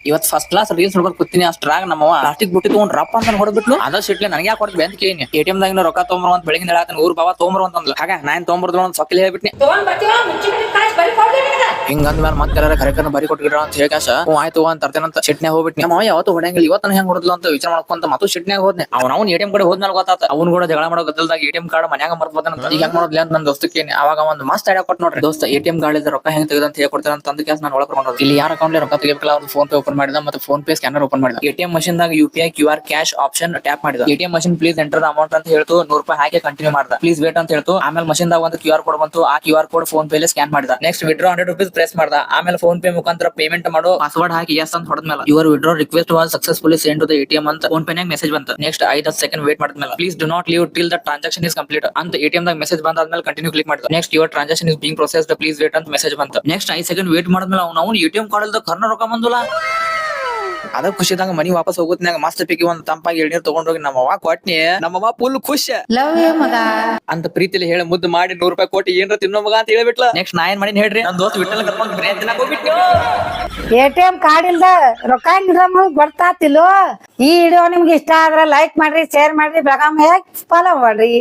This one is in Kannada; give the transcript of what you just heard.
ಇವತ್ ಫಸ್ಟ್ ಕ್ಲಾಸ್ ರೀಲ್ಸ್ ನೋಡ್ಕೊಂಡು ಕೂತೀನಿ ಅಷ್ಟ್ರಾಗ ನಮ್ಮವ ಪ್ಲಾಸ್ಟಿಕ್ ಬುಟ್ಟಿ ತಗೊಂಡ್ ರಪ್ಪ ಅಂತ ಹೊಡೆದ್ಬಿಟ್ಲು ಅದ ಸಿಟ್ಲೆ ನನಗೆ ಯಾಕೆ ಹೊಡೆದ್ ಬೆಂದ್ ಕೇಳಿನಿ ಎಟಿಎಂ ದಾಗ ರೊಕ್ಕ ತೊಗೊಂಬರು ಅಂತ ಬೆಳಗಿನ ಹೇಳಾತನ ಊರ್ ಬಾಬಾ ತೊಗೊಂಬರು ಅಂತಂದ್ಲ ಹಾಗ ನಾನ್ ತೊಗೊಂಬರ್ದು ಅಂತ ಸೊಕ್ಕಲಿ ಹೇಳ್ಬಿಟ್ನಿ ಹಿಂಗಂದ ಮೇಲೆ ಮತ್ತೆ ಕರೆಕರ್ನ ಬರಿ ಕೊಟ್ಟಿರ ಅಂತ ಹೇಗಾಶ ಆಯ್ತು ಅಂತ ತರ್ತೇನಂತ ಸಿಟ್ನ್ಯಾಗ ಹೋಗ್ಬಿಟ್ನಿ ನಮ್ಮ ಯಾವತ್ತು ಹೊಡಂಗಿಲ್ಲ ಇವತ್ತು ಹೆಂಗ್ ಹೊಡೆದ್ಲು ಅಂತ ವಿಚಾರ ಮಾಡ್ಕೊಂತ ಮತ್ತು ಸಿಟ್ನ್ಯಾಗ ಹೋದ್ನೆ ಅವ್ನು ಎಟಿಎಂ ಕಡೆ ಹೋದ್ಮೇಲೆ ಗೊತ್ತಾತ ಅವ್ನು ಕೂಡ ಜಗಳ ಮಾಡೋ ಗದ್ದಲ್ದಾಗ ಎಟಿಎಂ ಕಾರ್ಡ್ ಮನ್ಯಾಗ ಮರ್ತ್ ಬದನಂತ ಈಗ ಹೆಂಗ್ ಮಾಡೋದ್ಲಿ ಅಂತ ನನ್ನ ದೋಸ್ತಕ್ಕೇನೆ ಅವಾಗ ಒಂದು ಮಸ್ತ್ ಐಡಿಯಾ ಕೊಟ್ಟು ನೋಡ್ರಿ ದೋಸ್ತ ಎಟಿಎಂ ಕಾರ್ಡ್ ರೊಕ್ಕ ಹೆಂಗ್ ತೆಗೆದ ಅಂತ ಹೇಳ್ಕೊಡ್ತಾರ ಅಂತ ಅಂದ ನಾನು ಒಳಗೆ ಇಲ್ಲಿ ಯಾರ ಅಕೌಂಟ್ ರೊಕ್ಕ ತೆಗಿಬೇಕಲ್ಲ ಅವ್ರು ಫೋನ್ ಪೇ ಓಪನ್ ಮಾಡಿದ ಮತ್ತೆ ಫೋನ್ ಪೇ ಸ್ಕ್ಯಾನರ್ ಓಪನ್ ಮಾಡಿದ ಎಟಿಎಂ ಮಷಿನ್ ದಾಗ UPI QR cash option tap ಮಾಡಿದ ATM machine please enter the amount ಅಂತ ಹೇಳ್ತು ₹100 ಹಾಕಿ ಕಂಟಿನ್ಯೂ ಮಾಡ್ದ ಪ್ಲೀಸ್ ವೇಟ್ ಅಂತ ಹೇಳ್ತು ಆಮೇಲೆ ಮಷಿನ್ ದಾಗ ಒಂದು QR ಕೋಡ್ ಬಂತು ಆ QR code PhonePe scan ಮಾಡಿದ ನೆಕ್ಸ್ಟ್ ವಿಡ್ರಾ ₹100 ಪ್ರೆಸ್ ಮಾಡ್ದ ಆಮೇಲೆ ಫೋನ್ ಪೇ ಮುಖಾಂತರ ಪೇಮೆಂಟ್ ಮಾಡೋ ಪಾಸ್ವರ್ಡ್ ಹಾಕಿ ಎಸ್ ಅಂತ ಹೊಡೆದ್ಮೇಲೆ your withdraw request was successfully send to the ATM ಅಂತ ಫೋನ್ ಪೇ ನಾಗ ಮೆಸೇಜ್ ಬಂತು ನೆಕ್ಸ್ಟ್ 5 ಸೆಕೆಂಡ್ ವೇಟ್ ಮಾಡಿದ್ಮೇಲೆ please do not leave till the transaction is complete ಅಂತ ಎಟಿಎಂ ದಾಗ ಮೆಸೇಜ್ ಬಂದಾದ್ಮೇಲೆ ಕಂಟಿನ್ಯೂ ಕ್ಲಿಕ್ ಮಾಡಿದ next your transaction is being processed please wait ಅಂತ ಮೆಸೇಜ್ ಬಂತು ನೆಕ್ಸ್ಟ್ 5 ಸೆಕೆಂಡ್ ವೇಟ್ ಮಾಡಿದ್ಮೇಲೆ ಅವ್ನು ಎಟಿಎಂ ಕಾರ್ಡ್ ಕರ್ನ ರೊಕ್ಕ ಬಂದಲ್ಲ ಅದ ಖುಷಿದಾಗ ಮನಿ ವಾಪಸ್ ಹೋಗುತ್ನಾಗ ಮಸ್ತ್ ಪಿಕ್ಕಿ ಒಂದ್ ತಂಪಾಗಿ ಎಳ್ನೀರ್ ತಗೊಂಡೋಗಿ ನಮ್ಮವ್ವ ಕೊಟ್ನಿ ನಮ್ಮವ್ವ ಫುಲ್ ಖುಷ್ ಲವ್ ಯು ಮಗ ಅಂತ ಪ್ರೀತಿಲಿ ಹೇಳಿ ಮುದ್ದು ಮಾಡಿ ₹100 ಕೊಟ್ಟು ಏನ್ರ ತಿನ್ನೋ ಮಗ ಅಂತ ಹೇಳ್ಬಿಟ್ಲ ನೆಕ್ಸ್ಟ್ ನಾ ಏನ್ ಮಾಡಿನ ಹೇಳ್ರಿ ನನ್ ದೋಸ್ತ್ ವಿಠಲ್ ಕರ್ಕೊಂಡ್ ಬಿರಿಯಾನಿ ತಿನ್ನಕ್ ಹೋಗ್ಬಿಟ್ಟು ATM ಕಾರ್ಡ್ ಇಲ್ದ ರೊಕ್ಕ ಗೊತ್ತಾತಿಲ್ಲೋ ಈ ವಿಡಿಯೋ ನಿಮ್ಗೆ ಇಷ್ಟ ಆದ್ರೆ ಲೈಕ್ ಮಾಡ್ರಿ ಶೇರ್ ಮಾಡ್ರಿ ಬೆಳಗಾಂ ಫಾಲೋ ಮಾಡ್ರಿ.